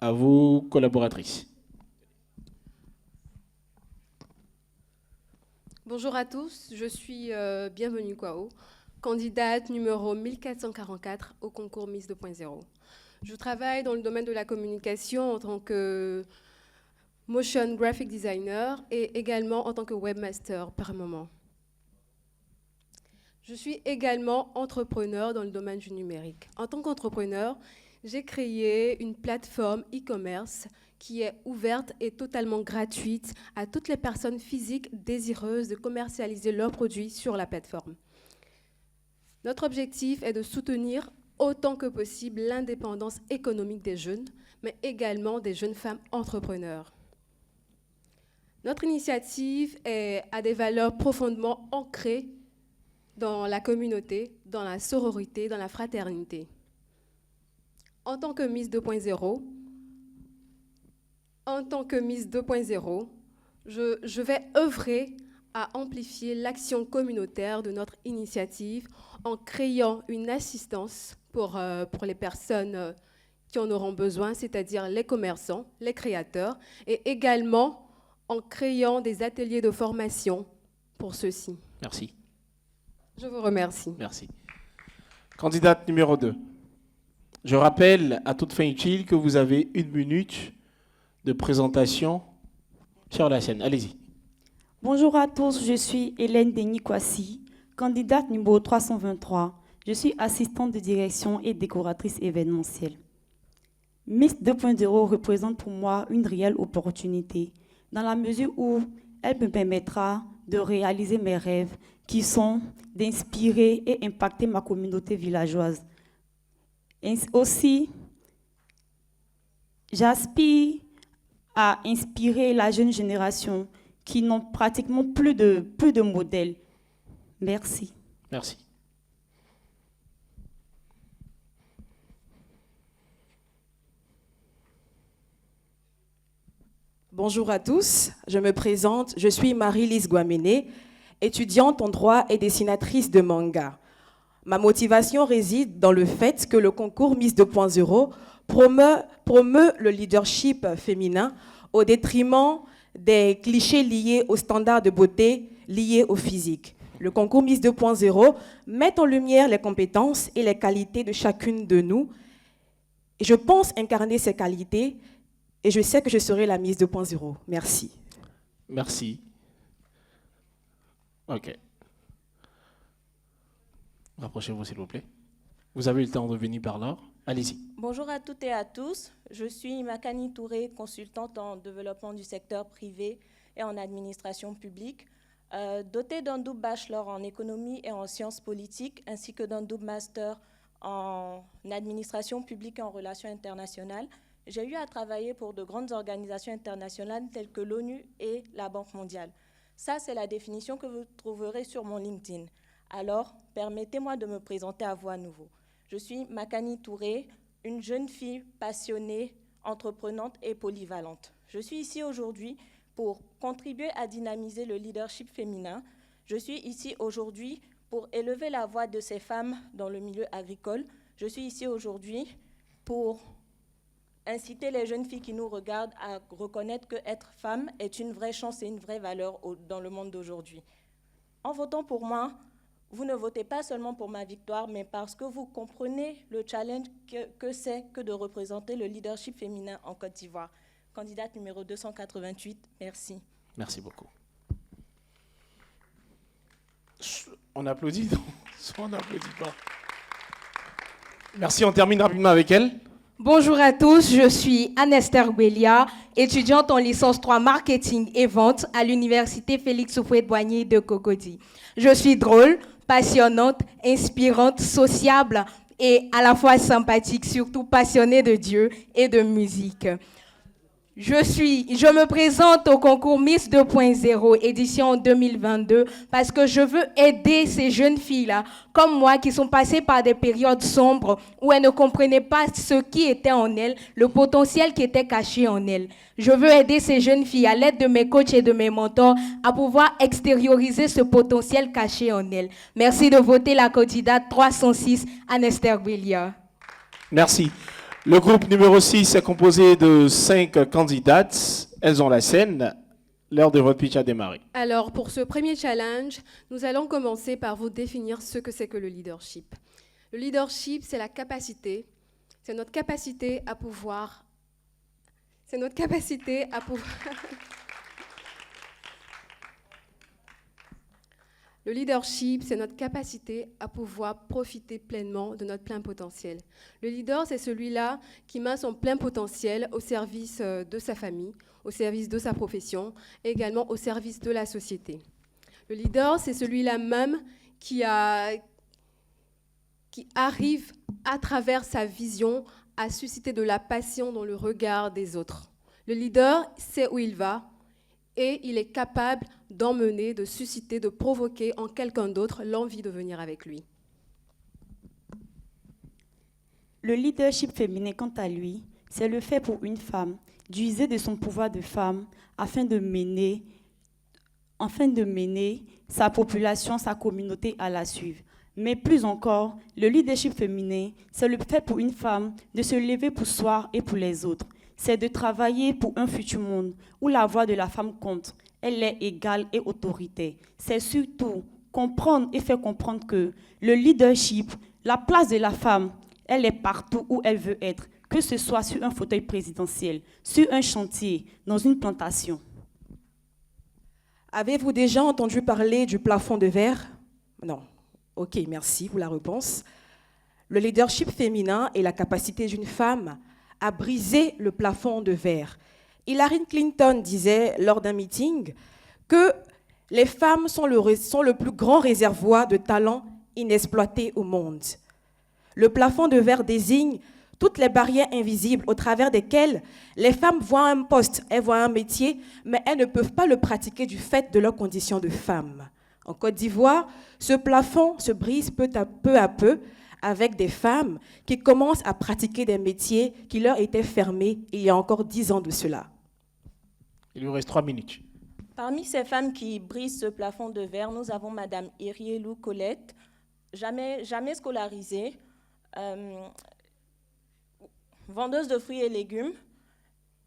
à vos collaboratrices. Bonjour à tous, je suis Bienvenue Kwao, candidate numéro 1444 au concours Miss 2.0. Je travaille dans le domaine de la communication en tant que motion graphic designer et également en tant que webmaster par moment. Je suis également entrepreneur dans le domaine du numérique. En tant qu'entrepreneur, j'ai créé une plateforme e-commerce qui est ouverte et totalement gratuite à toutes les personnes physiques désireuses de commercialiser leurs produits sur la plateforme. Notre objectif est de soutenir autant que possible l'indépendance économique des jeunes, mais également des jeunes femmes entrepreneurs. Notre initiative a des valeurs profondément ancrées dans la communauté, dans la sororité, dans la fraternité. En tant que Miss 2.0, je vais œuvrer à amplifier l'action communautaire de notre initiative en créant une assistance pour les personnes qui en auront besoin, c'est-à-dire les commerçants, les créateurs, et également en créant des ateliers de formation pour ceux-ci. Merci. Je vous remercie. Merci. Candidate numéro 2. Je rappelle à toute fin utile que vous avez 1 minute de présentation sur la scène. Allez-y. Bonjour à tous, je suis Hélène Denis-Kwasi, candidate numéro 323. Je suis assistante de direction et décoratrice événementielle. Miss 2.0 représente pour moi une réelle opportunité, dans la mesure où elle me permettra de réaliser mes rêves, qui sont d'inspirer et impacter ma communauté villageoise. Aussi, j'aspire à inspirer la jeune génération qui n'ont pratiquement plus de modèles. Merci. Merci. Bonjour à tous, je me présente, je suis Marie-Lise Guaméné, étudiante en droit et dessinatrice de manga. Ma motivation réside dans le fait que le concours Miss 2.0 promeut le leadership féminin au détriment des clichés liés aux standards de beauté liés au physique. Le concours Miss 2.0 met en lumière les compétences et les qualités de chacune de nous. Et je pense incarner ces qualités et je sais que je serai la Miss 2.0. Merci. Merci. OK. Rapprochez-vous, s'il vous plaît. Vous avez eu le temps de venir par là. Allez-y. Bonjour à toutes et à tous. Je suis Makani Touré, consultante en développement du secteur privé et en administration publique. Dotée d'un double bachelor en économie et en sciences politiques, ainsi que d'un double master en administration publique et en relations internationales, j'ai eu à travailler pour de grandes organisations internationales telles que l'ONU et la Banque mondiale. Ça, c'est la définition que vous trouverez sur mon LinkedIn. Alors, permettez-moi de me présenter à vous à nouveau. Je suis Makani Touré, une jeune fille passionnée, entreprenante et polyvalente. Je suis ici aujourd'hui pour contribuer à dynamiser le leadership féminin. Je suis ici aujourd'hui pour élever la voix de ces femmes dans le milieu agricole. Je suis ici aujourd'hui pour inciter les jeunes filles qui nous regardent à reconnaître qu'être femme est une vraie chance et une vraie valeur dans le monde d'aujourd'hui. En votant pour moi, vous ne votez pas seulement pour ma victoire, mais parce que vous comprenez le challenge que c'est que de représenter le leadership féminin en Côte d'Ivoire. Candidate numéro 288, merci. Merci beaucoup. On applaudit, non? On n'applaudit pas. Merci, on termine rapidement avec elle. Bonjour à tous, je suis Anne-Esther Belia, étudiante en licence 3 marketing et vente à l'université Félix Houphouët-Boigny de Cocody. Je suis drôle, passionnante, inspirante, sociable et à la fois sympathique, surtout passionnée de Dieu et de musique. Je me présente au concours Miss 2.0 édition 2022 parce que je veux aider ces jeunes filles-là, comme moi, qui sont passées par des périodes sombres où elles ne comprenaient pas ce qui était en elles, le potentiel qui était caché en elles. Je veux aider ces jeunes filles, à l'aide de mes coachs et de mes mentors, à pouvoir extérioriser ce potentiel caché en elles. Merci de voter la candidate 306, Anne-Esther Belia. Merci. Le groupe numéro 6 est composé de 5 candidates. Elles ont la scène. L'heure de votre pitch a démarré. Alors, pour ce premier challenge, nous allons commencer par vous définir ce que c'est que le leadership. Le leadership, c'est la capacité, c'est notre capacité à pouvoir... C'est notre capacité à pouvoir... Le leadership, c'est notre capacité à pouvoir profiter pleinement de notre plein potentiel. Le leader, c'est celui-là qui met son plein potentiel au service de sa famille, au service de sa profession et également au service de la société. Le leader, c'est celui-là même qui arrive à travers sa vision à susciter de la passion dans le regard des autres. Le leader sait où il va et il est capable d'emmener, de susciter, de provoquer en quelqu'un d'autre l'envie de venir avec lui. Le leadership féminin, quant à lui, c'est le fait pour une femme d'user de son pouvoir de femme afin de mener sa population, sa communauté à la suivre. Mais plus encore, le leadership féminin, c'est le fait pour une femme de se lever pour soi et pour les autres. C'est de travailler pour un futur monde où la voix de la femme compte. Elle est égale et autoritaire. C'est surtout comprendre et faire comprendre que le leadership, la place de la femme, elle est partout où elle veut être, que ce soit sur un fauteuil présidentiel, sur un chantier, dans une plantation. Avez-vous déjà entendu parler du plafond de verre? Non. Ok, merci pour la réponse. Le leadership féminin est la capacité d'une femme à briser le plafond de verre. Hillary Clinton disait lors d'un meeting que les femmes sont le plus grand réservoir de talents inexploités au monde. Le plafond de verre désigne toutes les barrières invisibles au travers desquelles les femmes voient un poste, elles voient un métier, mais elles ne peuvent pas le pratiquer du fait de leur condition de femme. En Côte d'Ivoire, ce plafond se brise peu à peu avec des femmes qui commencent à pratiquer des métiers qui leur étaient fermés il y a encore 10 ans de cela. Il vous reste 3 minutes. Parmi ces femmes qui brisent ce plafond de verre, nous avons Madame Irielou Colette, jamais scolarisée, vendeuse de fruits et légumes.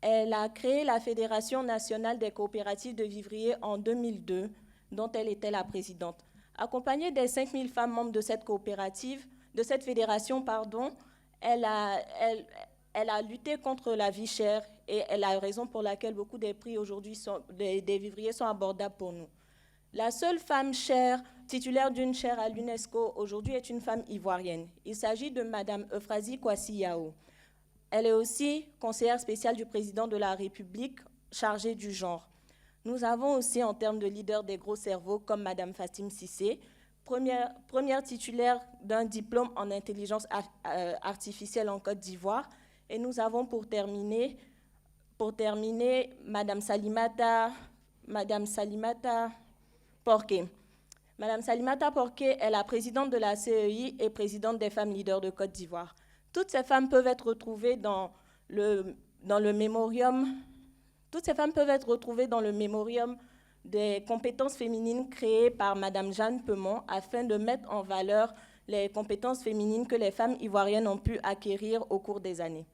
Elle a créé la Fédération nationale des coopératives de vivriers en 2002, dont elle était la présidente. Accompagnée des 5000 femmes membres de cette coopérative, de cette fédération, elle a lutté contre la vie chère et elle a raison pour laquelle beaucoup des prix aujourd'hui des vivriers sont abordables pour nous. La seule femme chaire, titulaire d'une chaire à l'UNESCO aujourd'hui est une femme ivoirienne. Il s'agit de Madame Euphrasie Kwasi Yao. Elle est aussi conseillère spéciale du président de la République chargée du genre. Nous avons aussi en termes de leaders des gros cerveaux comme Madame Fatim Cissé, première titulaire d'un diplôme en intelligence artificielle en Côte d'Ivoire. Et nous avons pour terminer Madame Salimata Porqué. Madame Salimata Porqué est la présidente de la CEI et présidente des femmes leaders de Côte d'Ivoire. Toutes ces femmes peuvent être retrouvées dans le mémorium. Toutes ces femmes peuvent être retrouvées dans le mémorium des compétences féminines créé par Madame Jeanne Peumont afin de mettre en valeur les compétences féminines que les femmes ivoiriennes ont pu acquérir au cours des années.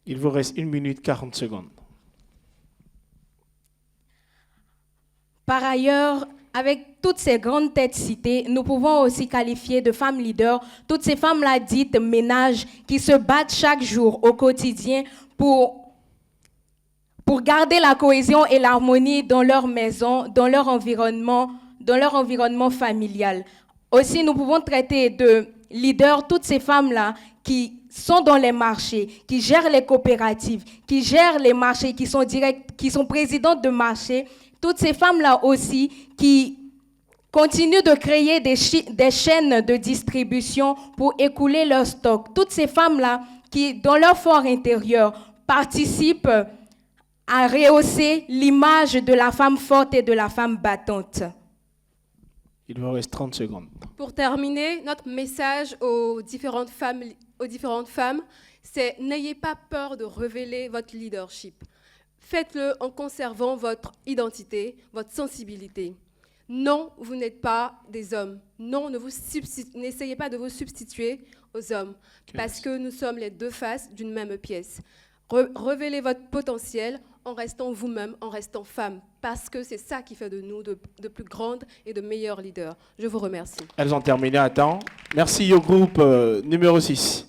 Il vous reste 1 minute 40 secondes. Par ailleurs, avec toutes ces grandes têtes citées, nous pouvons aussi qualifier de femmes leaders toutes ces femmes-là dites ménages qui se battent chaque jour au quotidien pour garder la cohésion et l'harmonie dans leur maison, dans leur environnement familial. Aussi, nous pouvons traiter de leaders toutes ces femmes-là qui sont dans les marchés, qui gèrent les coopératives, qui gèrent les marchés, qui sont présidentes de marchés. Toutes ces femmes-là aussi qui continuent de créer des chaînes de distribution pour écouler leur stock. Toutes ces femmes-là qui, dans leur fort intérieur, participent à rehausser l'image de la femme forte et de la femme battante. Il vous reste 30 secondes. Pour terminer, notre message aux différentes femmes, c'est n'ayez pas peur de révéler votre leadership. Faites-le en conservant votre identité, votre sensibilité. Non, vous n'êtes pas des hommes. Non, n'essayez pas de vous substituer aux hommes, parce Merci. que nous sommes les deux faces d'une même pièce. Révélez votre potentiel en restant vous-même, en restant femme, parce que c'est ça qui fait de nous de plus grandes et de meilleurs leaders. Je vous remercie. Elles ont terminé à temps. Merci au groupe numéro 6.